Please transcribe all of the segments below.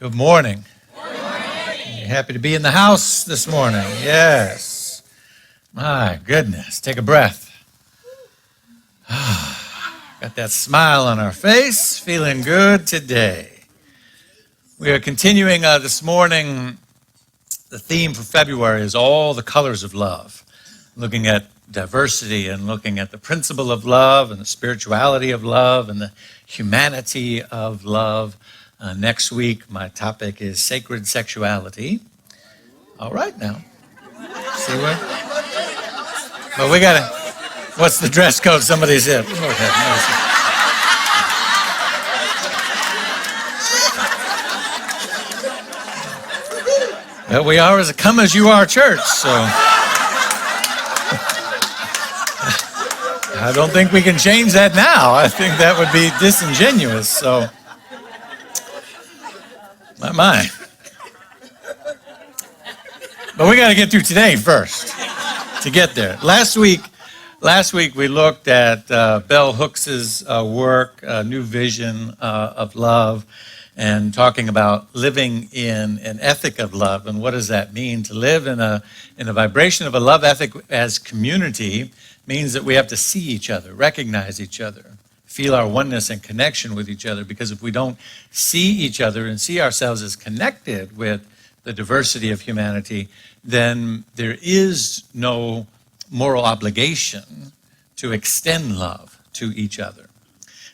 Good morning. Good morning. Happy to be in the house this morning. Yes. My goodness. Take a breath. Got that smile on our face. Feeling good today. We are continuing this morning. The theme for February is all the colors of love. Looking at diversity and looking at the principle of love and the spirituality of love and the humanity of love. Next week, my topic is sacred sexuality. All right now. See what? But we gotta, what's the dress code? Somebody said. Well, we are as a come as you are church, so I don't think we can change that now. I think that would be disingenuous, so my. But we got to get through today first to get there. Last week we looked at Bell Hooks's work, New Vision of Love, and talking about living in an ethic of love. And what does that mean? To live in a vibration of a love ethic as community means that we have to see each other, recognize each other, feel our oneness and connection with each other. Because if we don't see each other and see ourselves as connected with the diversity of humanity, then there is no moral obligation to extend love to each other.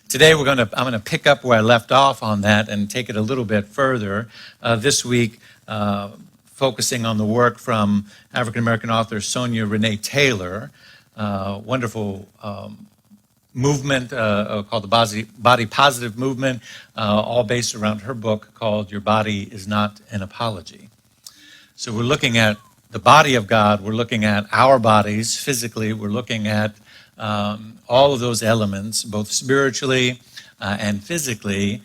Today I'm going to pick up where I left off on that and take it a little bit further. This week, focusing on the work from African-American author Sonia Renee Taylor, wonderful movement called the Body Positive Movement, all based around her book called Your Body is Not an Apology. So we're looking at the body of God, we're looking at our bodies physically, we're looking at all of those elements, both spiritually and physically,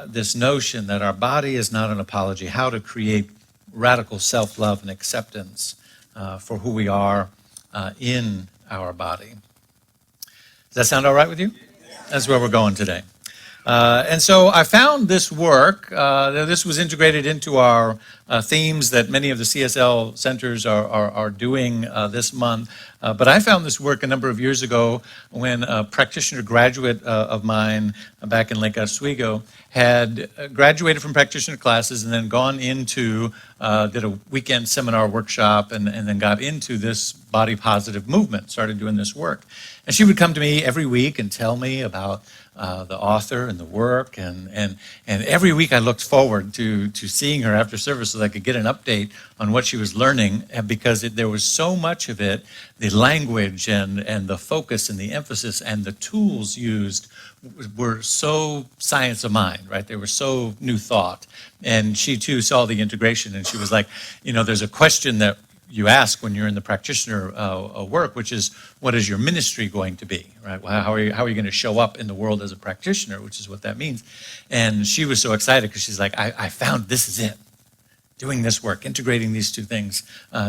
this notion that our body is not an apology, how to create radical self-love and acceptance for who we are in our body. Does that sound all right with you? That's where we're going today. And so I found this work. This was integrated into our themes that many of the CSL centers are doing this month. But I found this work a number of years ago when a practitioner graduate of mine back in Lake Oswego had graduated from practitioner classes and then gone into, did a weekend seminar workshop and then got into this body positive movement, started doing this work. And she would come to me every week and tell me about the author and the work, and every week I looked forward to seeing her after service so that I could get an update on what she was learning, because there was so much of it, the language and the focus and the emphasis and the tools used were so science of mind, right? They were so new thought. And she too saw the integration, and she was like, there's a question that you ask when you're in the practitioner work, which is, what is your ministry going to be, right? How are you going to show up in the world as a practitioner, which is what that means. And she was so excited because she's like, I found this is it. Doing this work, integrating these two things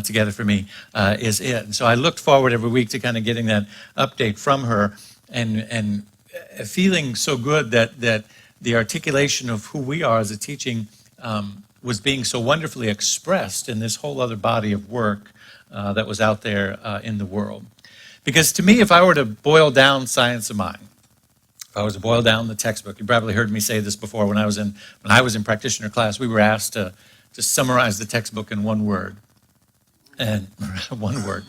together for me is it. And so I looked forward every week to kind of getting that update from her and feeling so good that the articulation of who we are as a teaching was being so wonderfully expressed in this whole other body of work that was out there in the world. Because to me, if I were to boil down science of mind, if I was to boil down the textbook, you probably heard me say this before when I was in practitioner class, we were asked to summarize the textbook in one word. And one word,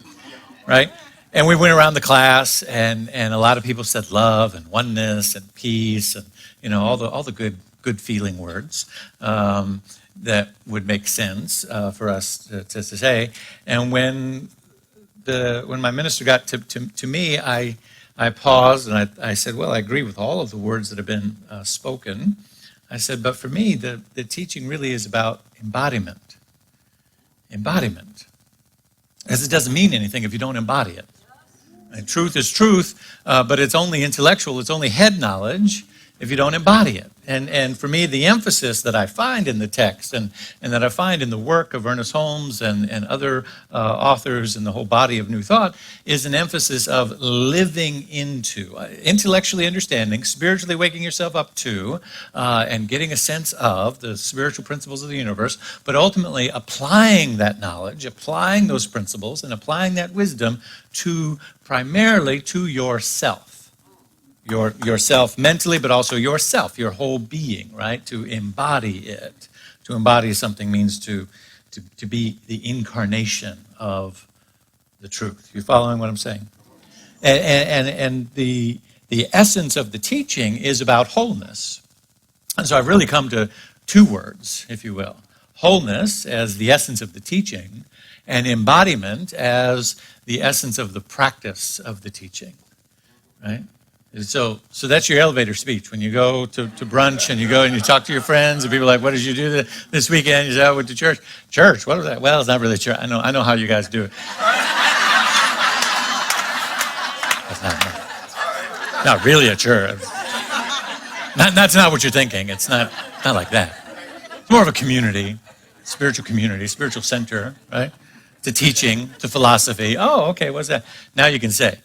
right? And we went around the class and a lot of people said love and oneness and peace and all the good feeling words. That would make sense for us to say. And when my minister got to me, I paused and I said, well, I agree with all of the words that have been spoken. I said, but for me, the teaching really is about embodiment. Embodiment. Because it doesn't mean anything if you don't embody it. And truth is truth, but it's only intellectual, it's only head knowledge if you don't embody it. And for me, the emphasis that I find in the text and that I find in the work of Ernest Holmes and other authors in the whole body of New Thought is an emphasis of living into, intellectually understanding, spiritually waking yourself up to, and getting a sense of the spiritual principles of the universe, but ultimately applying that knowledge, applying those principles, and applying that wisdom primarily to yourself. Yourself mentally, but also yourself, your whole being, right? To embody it. To embody something means to be the incarnation of the truth. You following what I'm saying? And the essence of the teaching is about wholeness. And so I've really come to two words, if you will. Wholeness as the essence of the teaching, and embodiment as the essence of the practice of the teaching, right? So that's your elevator speech. When you go to brunch and you go and you talk to your friends and people are like, what did you do this weekend? You say, I went to church. Church, what was that? Well, it's not really church. I know how you guys do it. That's not really a church. That's not what you're thinking. It's not like that. It's more of a community, spiritual center, right? To teaching, to philosophy. Oh, okay, what's that? Now you can say,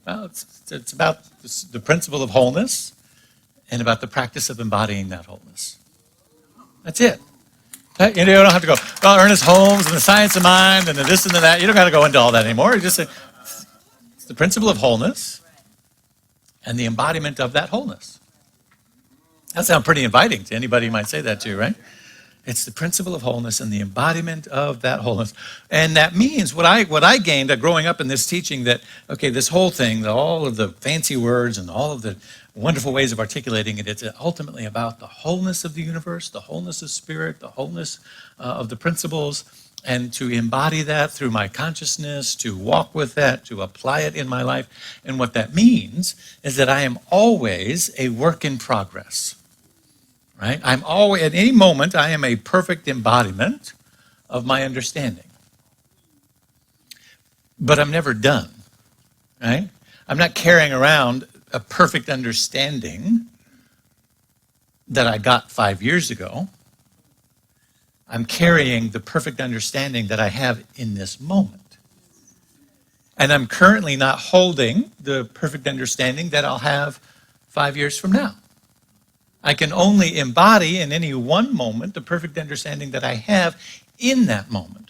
well, it's about the principle of wholeness and about the practice of embodying that wholeness. That's it. You don't have to go, well, Ernest Holmes and the science of mind and the this and the that. You don't got to go into all that anymore. You just say, it's the principle of wholeness and the embodiment of that wholeness. That sounds pretty inviting to anybody who might say that to, right? It's the principle of wholeness and the embodiment of that wholeness. And that means what I gained growing up in this teaching that, okay, this whole thing, all of the fancy words and all of the wonderful ways of articulating it, it's ultimately about the wholeness of the universe, the wholeness of spirit, the wholeness of the principles, and to embody that through my consciousness, to walk with that, to apply it in my life. And what that means is that I am always a work in progress. Right? I'm always, at any moment, I am a perfect embodiment of my understanding. But I'm never done, right? I'm not carrying around a perfect understanding that I got 5 years ago. I'm carrying the perfect understanding that I have in this moment. And I'm currently not holding the perfect understanding that I'll have 5 years from now. I can only embody in any one moment the perfect understanding that I have in that moment.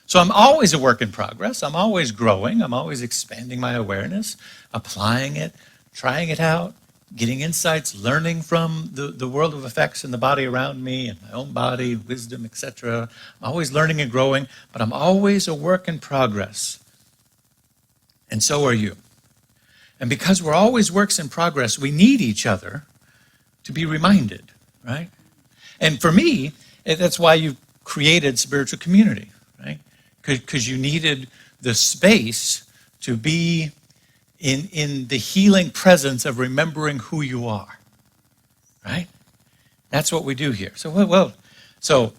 So I'm always a work in progress. I'm always growing. I'm always expanding my awareness, applying it, trying it out, getting insights, learning from the world of effects in the body around me and my own body, wisdom, etc. I'm always learning and growing, but I'm always a work in progress. And so are you. And because we're always works in progress, we need each other to be reminded, right? And for me, that's why you created spiritual community, right? Because you needed the space to be in the healing presence of remembering who you are, right? That's what we do here. So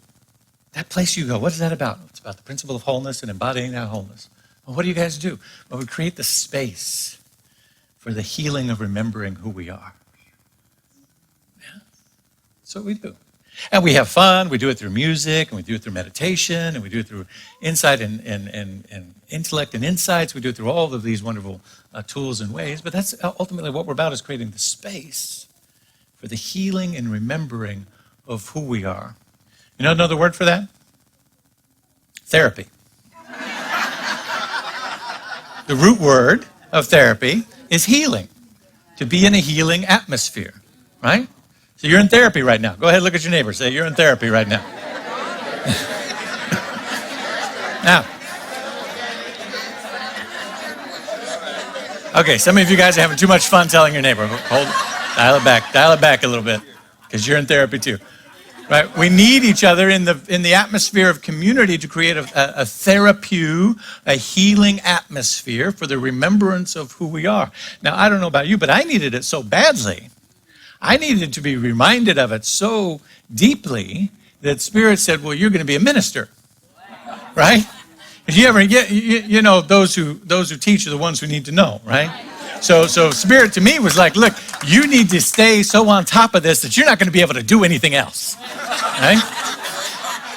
that place you go, what is that about? It's about the principle of wholeness and embodying that wholeness. Well, what do you guys do? Well, we create the space for the healing of remembering who we are. That's what we do. And we have fun. We do it through music, and we do it through meditation, and we do it through insight and intellect and insights. We do it through all of these wonderful tools and ways. But that's ultimately what we're about, is creating the space for the healing and remembering of who we are. You know another word for that? Therapy. The root word of therapy is healing. To be in a healing atmosphere, right? So you're in therapy right now. Go ahead, look at your neighbor. Say, you're in therapy right now. Now. Okay, some of you guys are having too much fun telling your neighbor. Dial it back a little bit, because you're in therapy too. Right? We need each other in the atmosphere of community to create a therapy, a healing atmosphere for the remembrance of who we are. Now, I don't know about you, but I needed it so badly. I needed to be reminded of it so deeply that Spirit said, well, you're going to be a minister, right? If you ever get, you know, those who teach are the ones who need to know, right? So Spirit to me was like, look, you need to stay so on top of this that you're not going to be able to do anything else, right?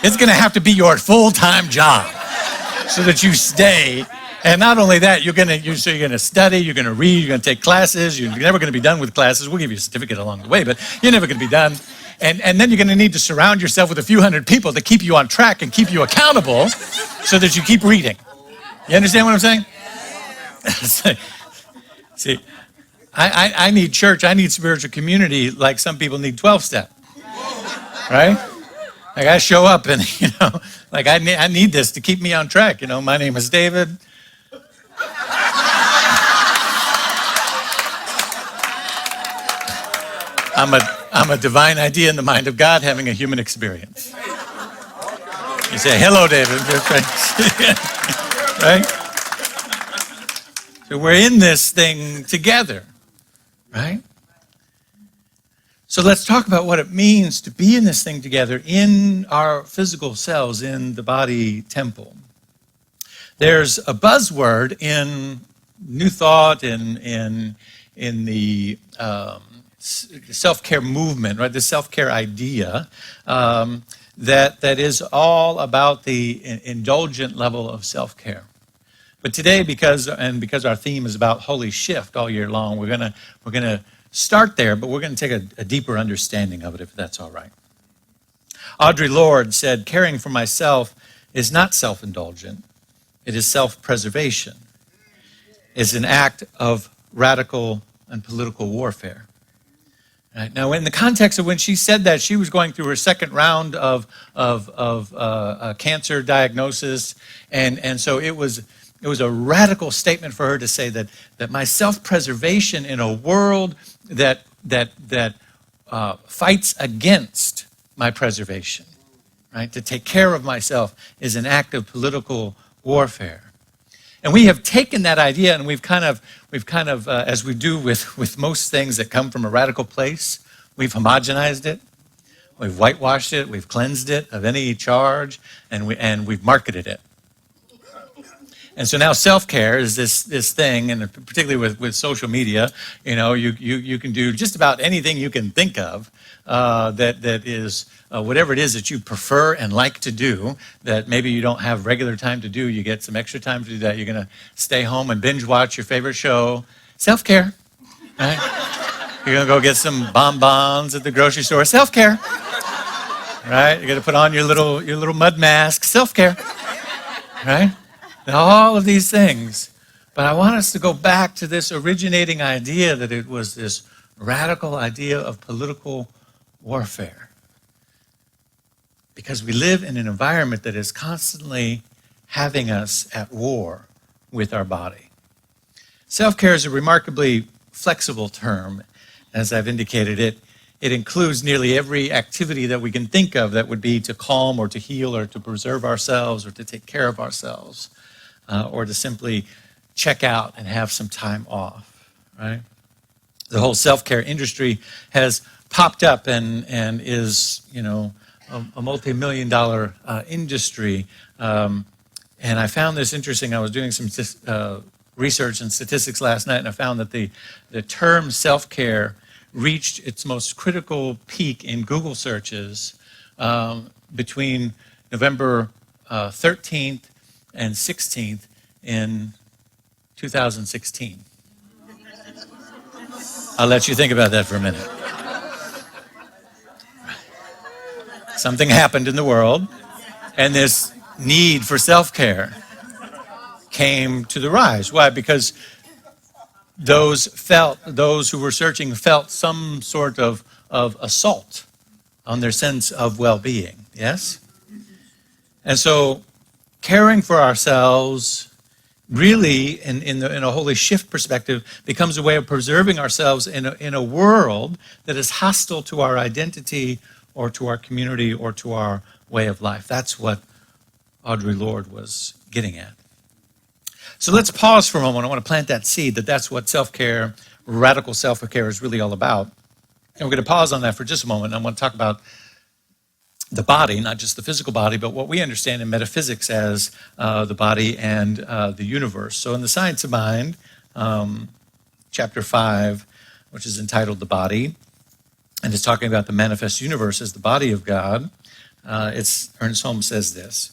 It's going to have to be your full-time job so that you stay. And not only that, you're going to study, you're going to read, you're going to take classes. You're never going to be done with classes. We'll give you a certificate along the way, but you're never going to be done. And then you're going to need to surround yourself with a few hundred people to keep you on track and keep you accountable so that you keep reading. You understand what I'm saying? See, I need church, I need spiritual community like some people need 12-step, right? Like I show up and, like I need this to keep me on track. My name is David. I'm a divine idea in the mind of God having a human experience. You say, hello, David. Right? So we're in this thing together, right? So let's talk about what it means to be in this thing together in our physical selves, in the body temple. There's a buzzword in New Thought, in the self-care movement, right? The self-care idea that is all about the indulgent level of self-care. But today, because our theme is about holy shift all year long, we're gonna start there, but we're gonna take a deeper understanding of it, if that's all right. Audre Lorde said, "Caring for myself is not self-indulgent; it is self-preservation. It's an act of radical and political warfare." Right. Now, in the context of when she said that, she was going through her second round of cancer diagnosis, and so it was a radical statement for her to say that my self-preservation in a world that fights against my preservation, right? To take care of myself is an act of political warfare. And we have taken that idea and we've kind of, as we do with most things that come from a radical place, we've homogenized it, we've whitewashed it, we've cleansed it of any charge, and we've marketed it. And so now self-care is this thing, and particularly with social media, you can do just about anything you can think of that is whatever it is that you prefer and like to do that maybe you don't have regular time to do. You get some extra time to do that. You're going to stay home and binge watch your favorite show. Self-care, right? You're going to go get some bonbons at the grocery store. Self-care, right? You're going to put on your little mud mask. Self-care, right? All of these things. But I want us to go back to this originating idea that it was this radical idea of political warfare. Because we live in an environment that is constantly having us at war with our body. Self-care is a remarkably flexible term. As I've indicated, it includes nearly every activity that we can think of that would be to calm or to heal or to preserve ourselves or to take care of ourselves. Or to simply check out and have some time off, right? The whole self-care industry has popped up and is, a multi-million-dollar industry. And I found this interesting. I was doing some research and statistics last night, and I found that the term self-care reached its most critical peak in Google searches between November 13th and 16th in 2016. I'll let you think about that for a minute. Something happened in the world, and this need for self-care came to the rise. Why? Because those who were searching felt some sort of assault on their sense of well-being, yes? And so caring for ourselves really, in a holy shift perspective, becomes a way of preserving ourselves in a world that is hostile to our identity or to our community or to our way of life. That's what Audre Lorde was getting at. So let's pause for a moment. I want to plant that seed that's what self-care, radical self-care is really all about. And we're going to pause on that for just a moment. I want to talk about the body, not just the physical body, but what we understand in metaphysics as the body and the universe. So in the science of mind, chapter 5, which is entitled The Body, and it's talking about the manifest universe as the body of God. Ernst Holmes says this: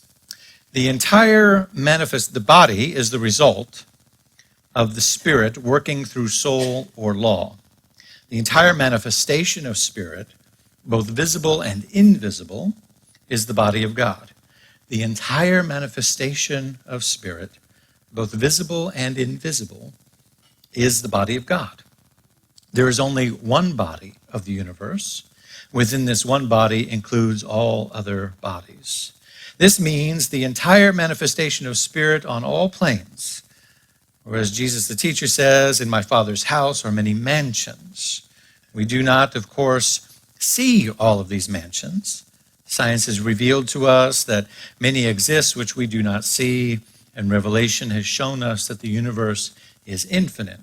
the body is the result of the spirit working through soul or law. The entire manifestation of spirit, both visible and invisible, is the body of God. The entire manifestation of spirit, both visible and invisible, is the body of God. There is only one body of the universe. Within this one body includes all other bodies. This means the entire manifestation of spirit on all planes. Or as Jesus the teacher says, in my Father's house are many mansions. We do not, of course, see all of these mansions. Science has revealed to us that many exist which we do not see, and Revelation has shown us that the universe is infinite.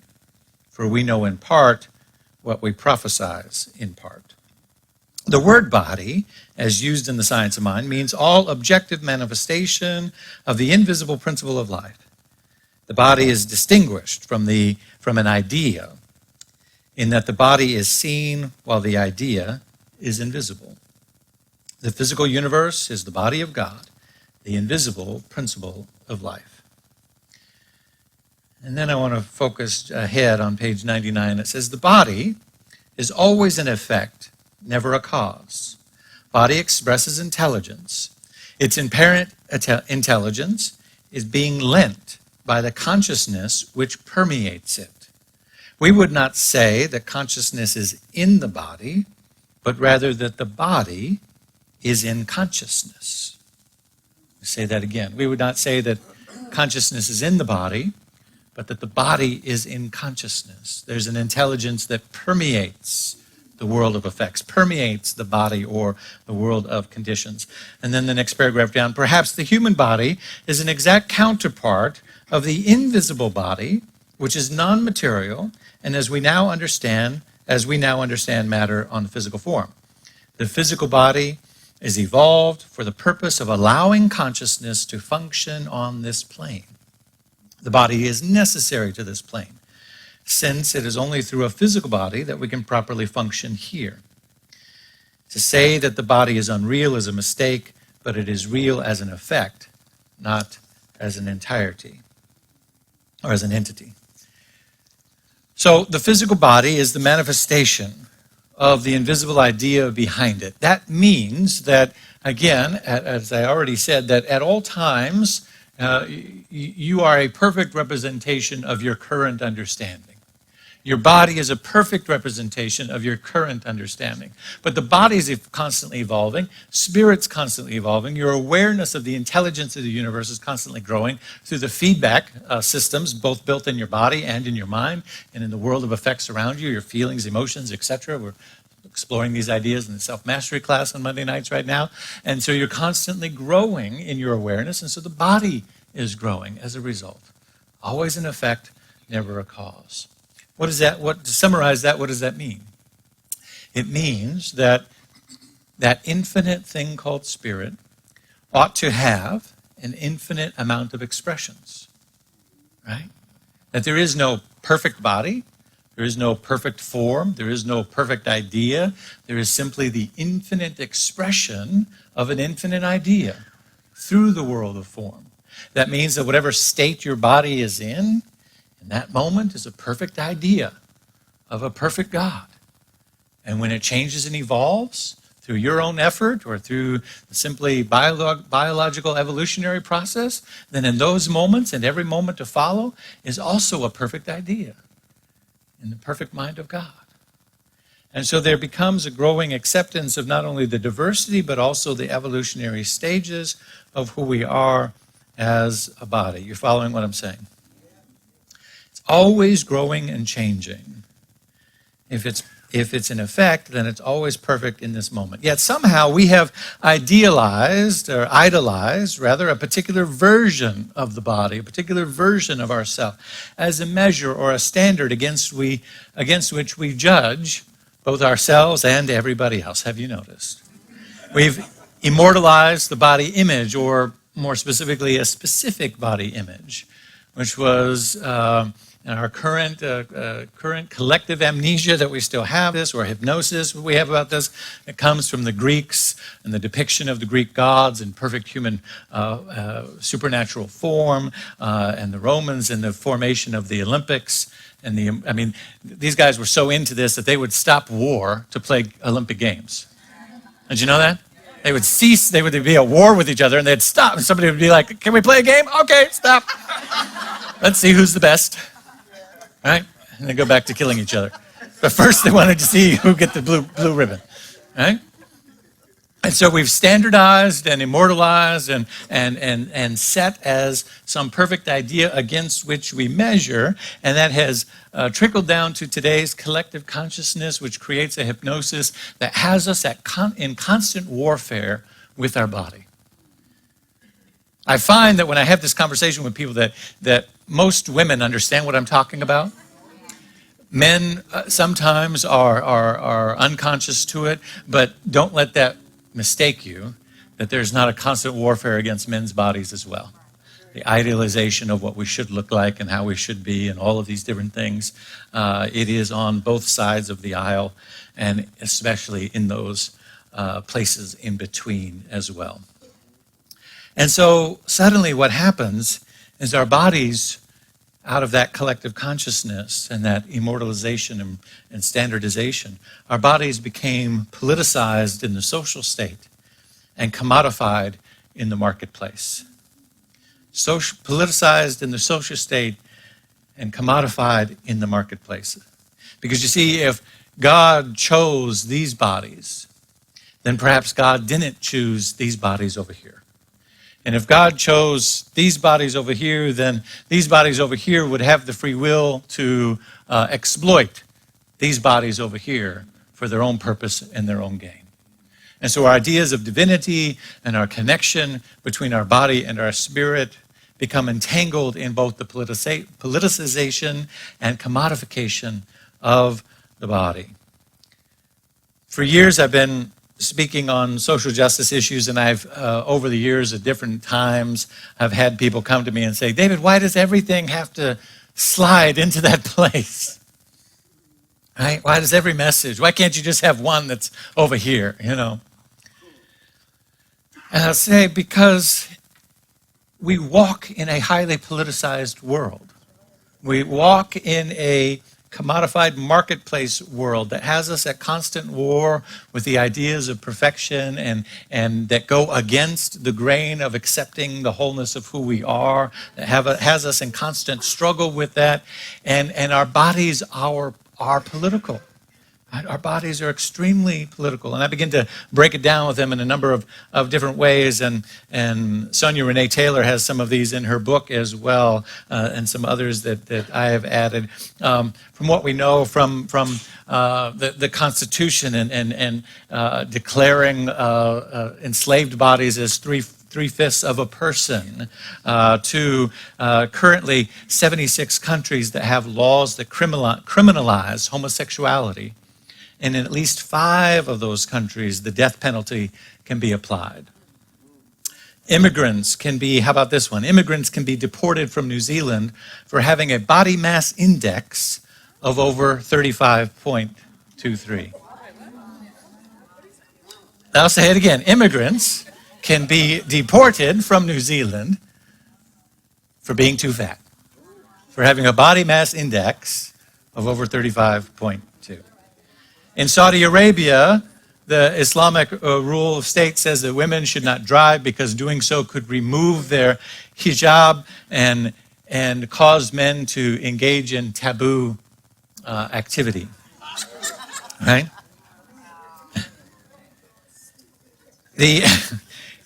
For we know in part what we prophesize in part. The word body, as used in the science of mind, means all objective manifestation of the invisible principle of life. The body is distinguished from an idea in that the body is seen while the idea is invisible. The physical universe is the body of God, the invisible principle of life. And then I want to focus ahead on page 99. It says, the body is always an effect, never a cause. Body expresses intelligence. Its inherent intelligence is being lent by the consciousness which permeates it. We would not say that consciousness is in the body, but rather that the body is in consciousness. I'll say that again. We would not say that consciousness is in the body, but that the body is in consciousness. There's an intelligence that permeates the world of effects, permeates the body or the world of conditions. And then the next paragraph down, perhaps the human body is an exact counterpart of the invisible body, which is non-material, and as we now understand matter on the physical form. The physical body is evolved for the purpose of allowing consciousness to function on this plane. The body is necessary to this plane, since it is only through a physical body that we can properly function here. To say that the body is unreal is a mistake, but it is real as an effect, not as an entirety, or as an entity. So the physical body is the manifestation of the invisible idea behind it. That means that, again, as I already said, that at all times, you are a perfect representation of your current understanding. Your body is a perfect representation of your current understanding. But the body is constantly evolving, spirit's constantly evolving, your awareness of the intelligence of the universe is constantly growing through the feedback systems, both built in your body and in your mind, and in the world of effects around you, your feelings, emotions, etc. We're exploring these ideas in the self-mastery class on Monday nights right now. And so you're constantly growing in your awareness, and so the body is growing as a result. Always an effect, never a cause. To summarize that, what does that mean? It means that that infinite thing called spirit ought to have an infinite amount of expressions, right? That there is no perfect body, there is no perfect form, there is no perfect idea. There is simply the infinite expression of an infinite idea through the world of form. That means that whatever state your body is in that moment is a perfect idea of a perfect God. And when it changes and evolves through your own effort or through the simply biological evolutionary process, then in those moments and every moment to follow is also a perfect idea in the perfect mind of God. And so there becomes a growing acceptance of not only the diversity, but also the evolutionary stages of who we are as a body. You're following what I'm saying? It's always growing and changing. If it's an effect, then it's always perfect in this moment. Yet somehow we have idolized a particular version of the body, a particular version of ourselves, as a measure or a standard against which we judge both ourselves and everybody else. Have you noticed? We've immortalized the body image, or more specifically, a specific body image, which was and our current collective amnesia that we still have this, or hypnosis we have about this. It comes from the Greeks and the depiction of the Greek gods in perfect human supernatural form, and the Romans in the formation of the Olympics. And these guys were so into this that they would stop war to play Olympic Games. Did you know that? They would cease, they would be at war with each other, and they'd stop, and somebody would be like, can we play a game? Okay, stop. Let's see who's the best. Right? And they go back to killing each other. But first they wanted to see who get the blue ribbon. Right? And so we've standardized and immortalized and set as some perfect idea against which we measure, and that has trickled down to today's collective consciousness, which creates a hypnosis that has us in constant warfare with our body. I find that when I have this conversation with people that most women understand what I'm talking about. Men sometimes are unconscious to it, but don't let that mistake you that there's not a constant warfare against men's bodies as well. The idealization of what we should look like and how we should be and all of these different things. It is on both sides of the aisle, and especially in those places in between as well. And so suddenly what happens is our bodies, out of that collective consciousness and that immortalization and standardization, our bodies became politicized in the social state and commodified in the marketplace. Politicized in the social state and commodified in the marketplace. Because you see, if God chose these bodies, then perhaps God didn't choose these bodies over here. And if God chose these bodies over here, then these bodies over here would have the free will to exploit these bodies over here for their own purpose and their own gain. And so our ideas of divinity and our connection between our body and our spirit become entangled in both the politicization and commodification of the body. For years, I've been speaking on social justice issues, and I've, over the years at different times, I've had people come to me and say, David, why does everything have to slide into that place? Right? Why does every message, why can't you just have one that's over here, you know? And I'll say, because we walk in a highly politicized world. We walk in a commodified marketplace world that has us at constant war with the ideas of perfection and that go against the grain of accepting the wholeness of who we are, that has us in constant struggle with that, and our bodies are political. Our bodies are extremely political, and I begin to break it down with them in a number of different ways, and Sonia Renee Taylor has some of these in her book as well, and some others that I have added. From what we know from the Constitution and declaring enslaved bodies as three-fifths of a person, to currently 76 countries that have laws that criminalize homosexuality. And in at least 5 of those countries, the death penalty can be applied. Immigrants can be, how about this one? Immigrants can be deported from New Zealand for having a body mass index of over 35.23. I'll say it again. Immigrants can be deported from New Zealand for being too fat, for having a body mass index of over 35.2. In Saudi Arabia, the Islamic rule of state says that women should not drive because doing so could remove their hijab and cause men to engage in taboo activity. Right? The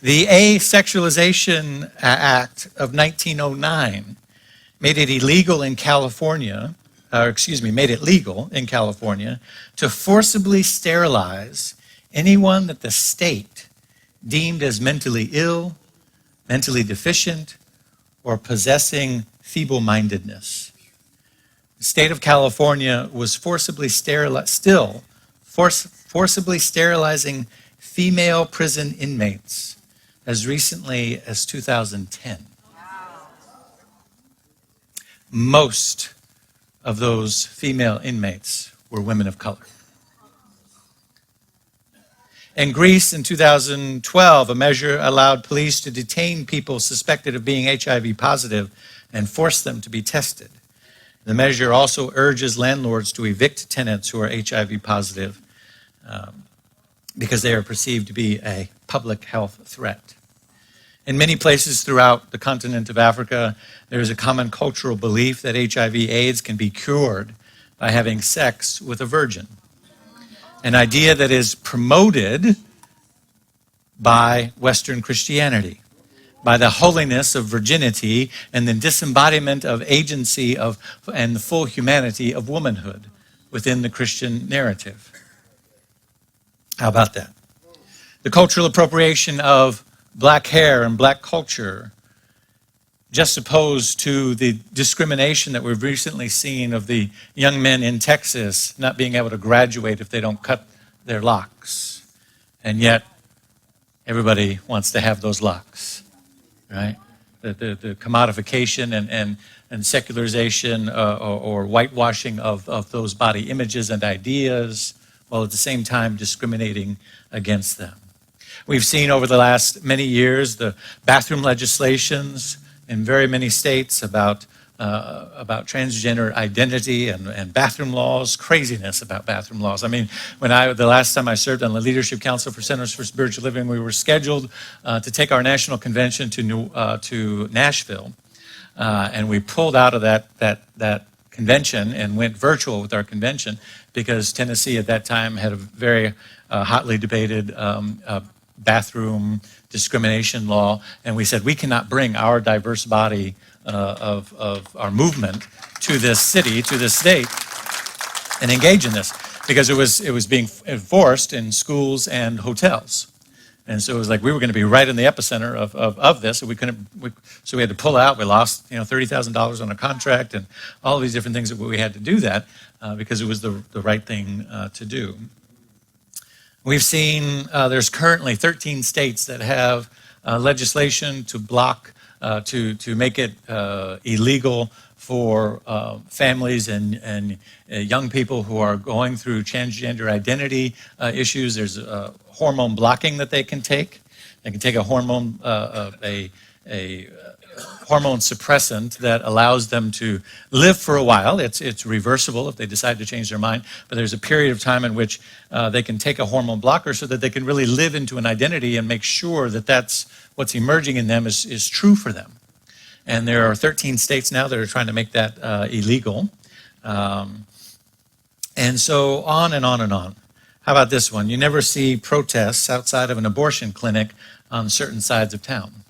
Asexualization Act of 1909 made it illegal in California made it legal in California to forcibly sterilize anyone that the state deemed as mentally ill, mentally deficient, or possessing feeble-mindedness. The state of California was forcibly sterilizing female prison inmates as recently as 2010. Most of those female inmates were women of color. In Greece in 2012, a measure allowed police to detain people suspected of being HIV positive and force them to be tested. The measure also urges landlords to evict tenants who are HIV positive because they are perceived to be a public health threat. In many places throughout the continent of Africa, there is a common cultural belief that HIV/AIDS can be cured by having sex with a virgin, an idea that is promoted by Western Christianity, by the holiness of virginity and the disembodiment of agency and the full humanity of womanhood within the Christian narrative. How about that? The cultural appropriation of black hair and black culture, juxtaposed to the discrimination that we've recently seen of the young men in Texas not being able to graduate if they don't cut their locks. And yet, everybody wants to have those locks, right? The commodification and secularization or whitewashing of those body images and ideas, while at the same time discriminating against them. We've seen over the last many years the bathroom legislations in very many states about transgender identity and bathroom laws, craziness about bathroom laws. I mean, the last time I served on the Leadership Council for Centers for Spiritual Living, we were scheduled to take our national convention to Nashville, and we pulled out of that convention and went virtual with our convention because Tennessee at that time had a very hotly debated bathroom discrimination law, and we said we cannot bring our diverse body of our movement to this city, to this state, and engage in this because it was being enforced in schools and hotels, and so it was like we were going to be right in the epicenter of this, and so we had to pull out. We lost $30,000 on a contract and all of these different things that we had to do that because it was the right thing to do. We've seen there's currently 13 states that have legislation to block, to make it illegal for families and young people who are going through transgender identity issues. There's hormone blocking that they can take. They can take a hormone, hormone suppressant that allows them to live for a while. It's reversible if they decide to change their mind, but there's a period of time in which they can take a hormone blocker so that they can really live into an identity and make sure that that's what's emerging in them is true for them. And there are 13 states now that are trying to make that illegal. And so on and on and on. How about this one? You never see protests outside of an abortion clinic on certain sides of town.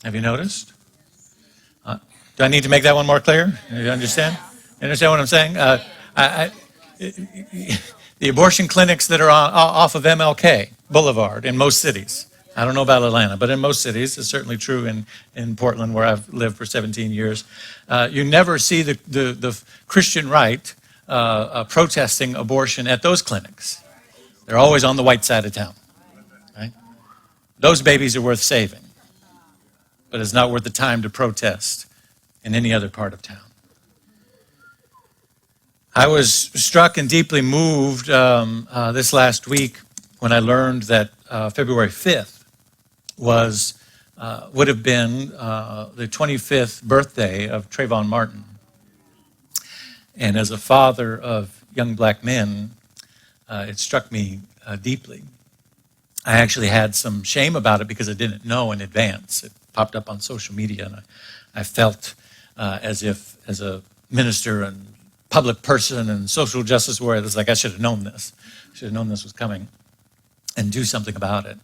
Have you noticed? Do I need to make that one more clear? You understand? You understand what I'm saying? The abortion clinics that are off of MLK Boulevard in most cities. I don't know about Atlanta, but in most cities, it's certainly true in Portland, where I've lived for 17 years. You never see the Christian right protesting abortion at those clinics. They're always on the white side of town. Right? Those babies are worth saving, but it's not worth the time to protest in any other part of town. I was struck and deeply moved this last week when I learned that February 5th would have been the 25th birthday of Trayvon Martin. And as a father of young black men, it struck me deeply. I actually had some shame about it because I didn't know in advance. It popped up on social media, and I felt as if, as a minister and public person and social justice warrior, it's like I should have known this. I should have known this was coming and do something about it.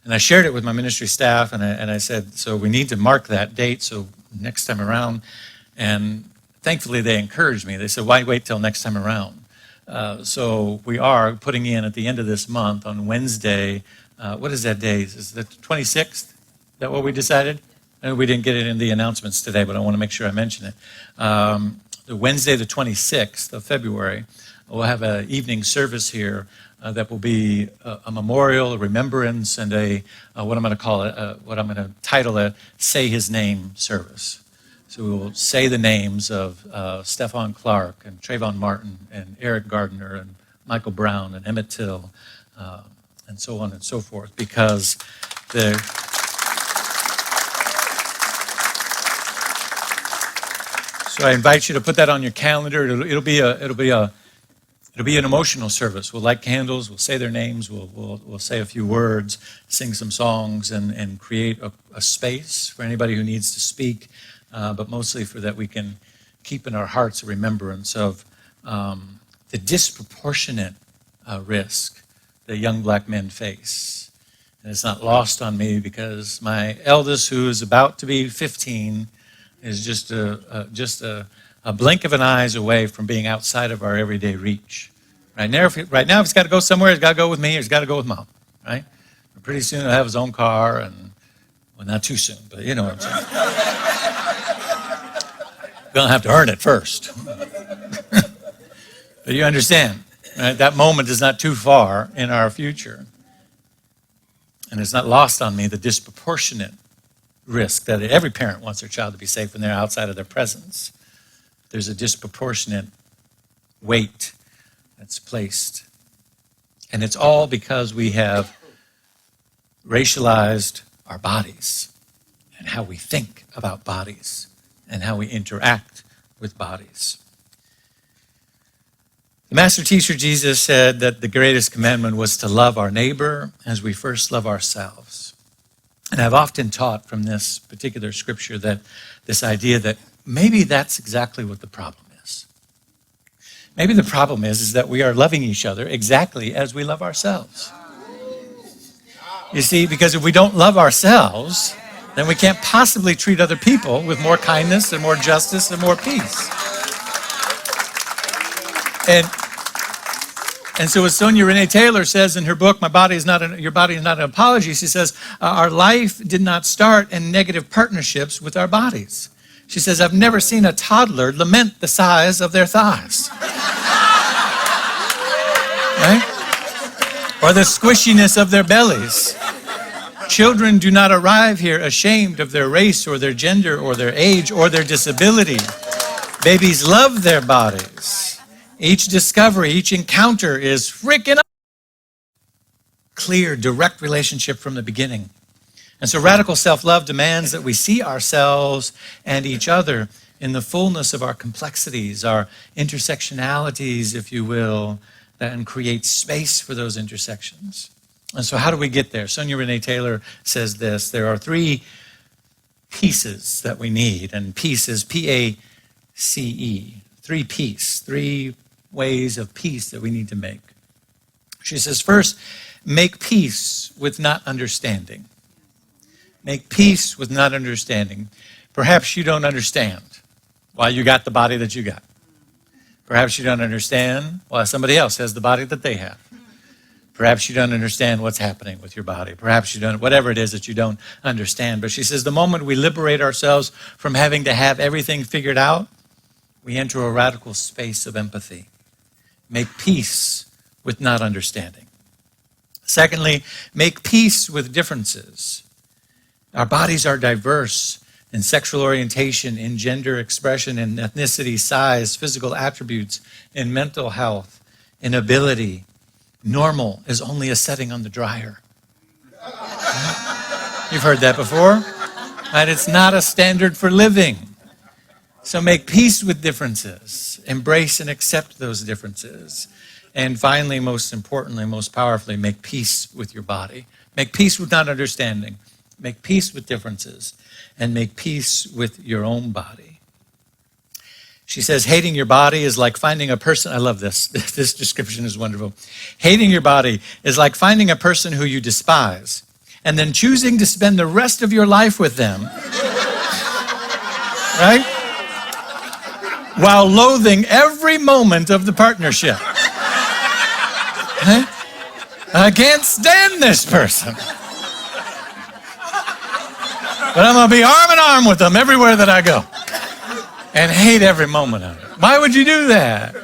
And I shared it with my ministry staff, and I said, so we need to mark that date so next time around. And thankfully, they encouraged me. They said, why wait till next time around? So we are putting in at the end of this month on Wednesday. What is that day? Is it the 26th? Is that what we decided? And we didn't get it in the announcements today, but I want to make sure I mention it. The Wednesday, the 26th of February, we'll have an evening service here that will be a memorial, a remembrance, and what I'm going to call it, what I'm going to title it, Say His Name service. So we will say the names of Stephon Clark and Trayvon Martin and Eric Gardner and Michael Brown and Emmett Till and so on and so forth, because So I invite you to put that on your calendar. It'll be an emotional service. We'll light candles. We'll say their names. We'll say a few words, sing some songs, and create a space for anybody who needs to speak, but mostly for that we can keep in our hearts a remembrance of the disproportionate risk that young black men face. And it's not lost on me because my eldest, who is about to be 15, is just a blink of an eyes away from being outside of our everyday reach. Right now, if he's got to go somewhere, he's got to go with me, or he's got to go with mom, right? But pretty soon he'll have his own car, and, well, not too soon, but you know what I'm saying. Gonna have to earn it first. But you understand, right? That moment is not too far in our future. And it's not lost on me the disproportionate risk that every parent wants their child to be safe when they're outside of their presence. There's a disproportionate weight that's placed. And it's all because we have racialized our bodies and how we think about bodies and how we interact with bodies. The master teacher Jesus said that the greatest commandment was to love our neighbor as we first love ourselves. And I've often taught from this particular scripture that this idea that maybe that's exactly what the problem is. Maybe the problem is that we are loving each other exactly as we love ourselves. You see, because if we don't love ourselves, then we can't possibly treat other people with more kindness and more justice and more peace. And so as Sonia Renee Taylor says in her book, Your Body is Not an Apology, she says, our life did not start in negative partnerships with our bodies. She says, I've never seen a toddler lament the size of their thighs. Right? Or the squishiness of their bellies. Children do not arrive here ashamed of their race or their gender or their age or their disability. Babies love their bodies. Each discovery, each encounter is freaking clear, direct relationship from the beginning. And so radical self-love demands that we see ourselves and each other in the fullness of our complexities, our intersectionalities, if you will, and create space for those intersections. And so how do we get there? Sonia Renee Taylor says this: there are three pieces that we need, and peace is P-A-C-E, three ways of peace that we need to make. She says, first, make peace with not understanding. Make peace with not understanding. Perhaps you don't understand why you got the body that you got. Perhaps you don't understand why somebody else has the body that they have. Perhaps you don't understand what's happening with your body. Perhaps you don't, whatever it is that you don't understand. But she says the moment we liberate ourselves from having to have everything figured out, we enter a radical space of empathy. Make peace with not understanding. Secondly, make peace with differences. Our bodies are diverse in sexual orientation, in gender expression, in ethnicity, size, physical attributes, in mental health, in ability. Normal is only a setting on the dryer. You've heard that before, right? It's not a standard for living. So make peace with differences. Embrace and accept those differences. And finally, most importantly, most powerfully, make peace with your body. Make peace with not understanding. Make peace with differences. And make peace with your own body. She says, hating your body is like finding a person. I love this. This description is wonderful. Hating your body is like finding a person who you despise and then choosing to spend the rest of your life with them. Right? While loathing every moment of the partnership. Huh? I can't stand this person. But I'm going to be arm in arm with them everywhere that I go. And hate every moment of it. Why would you do that?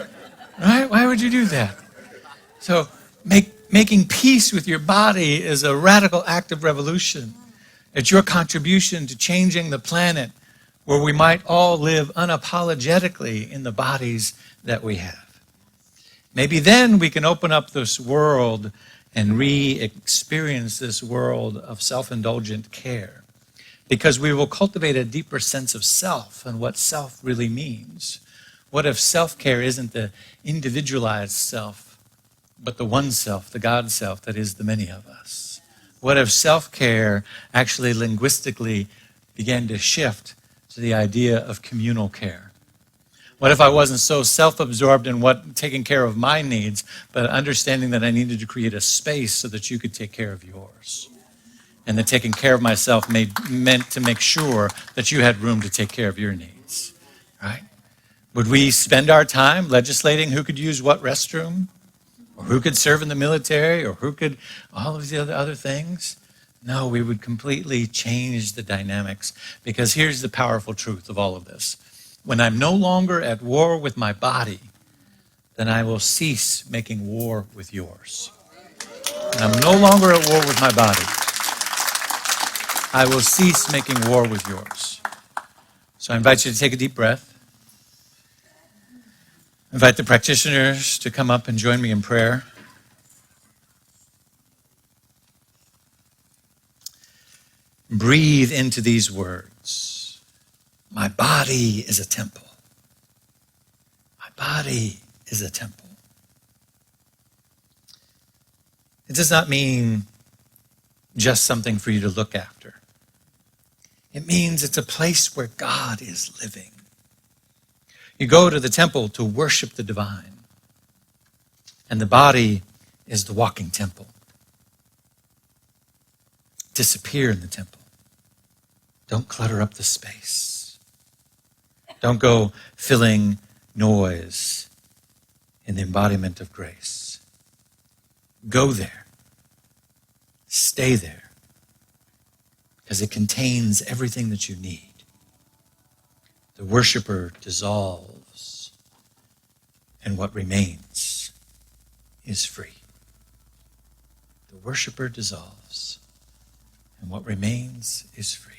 Right? Why would you do that? So making peace with your body is a radical act of revolution. It's your contribution to changing the planet where we might all live unapologetically in the bodies that we have. Maybe then we can open up this world and re-experience this world of self-indulgent care, because we will cultivate a deeper sense of self and what self really means. What if self-care isn't the individualized self, but the one self, the God self that is the many of us? What if self-care actually linguistically began to shift to the idea of communal care? What if I wasn't so self-absorbed in taking care of my needs, but understanding that I needed to create a space so that you could take care of yours? And that taking care of myself meant to make sure that you had room to take care of your needs, right? Would we spend our time legislating who could use what restroom, or who could serve in the military, or who could all of the other things? No, we would completely change the dynamics, because here's the powerful truth of all of this. When I'm no longer at war with my body, then I will cease making war with yours. When I'm no longer at war with my body, I will cease making war with yours. So I invite you to take a deep breath. Invite the practitioners to come up and join me in prayer. Breathe into these words. My body is a temple. My body is a temple. It does not mean just something for you to look after. It means it's a place where God is living. You go to the temple to worship the divine, and the body is the walking temple. Disappear in the temple. Don't clutter up the space. Don't go filling noise in the embodiment of grace. Go there. Stay there. Because it contains everything that you need. The worshiper dissolves, and what remains is free. The worshiper dissolves, and what remains is free.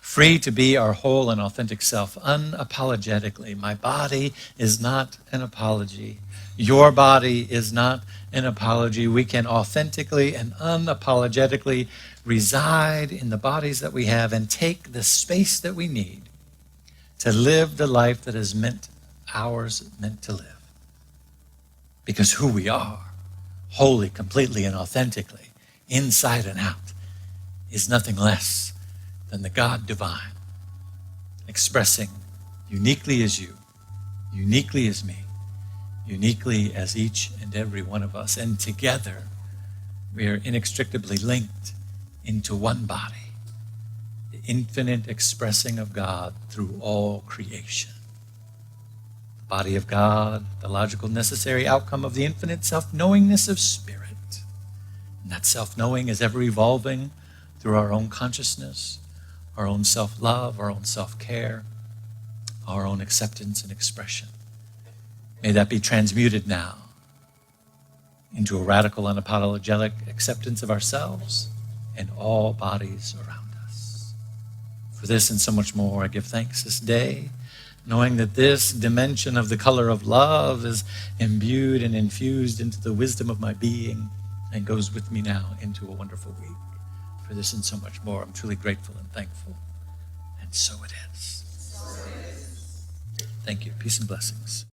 Free to be our whole and authentic self, unapologetically. My body is not an apology. Your body is not an apology. We can authentically and unapologetically reside in the bodies that we have and take the space that we need to live the life that is meant to live. Because who we are, wholly, completely, and authentically, inside and out, is nothing less than the God divine, expressing uniquely as you, uniquely as me, uniquely as each and every one of us. And together, we are inextricably linked into one body, the infinite expressing of God through all creation. The body of God, the logical necessary outcome of the infinite self-knowingness of spirit. And that self-knowing is ever evolving through our own consciousness, our own self-love, our own self-care, our own acceptance and expression. May that be transmuted now into a radical, unapologetic acceptance of ourselves and all bodies around us. For this and so much more, I give thanks this day, knowing that this dimension of the color of love is imbued and infused into the wisdom of my being and goes with me now into a wonderful week. For this and so much more, I'm truly grateful and thankful. And so it is. Thank you. Peace and blessings.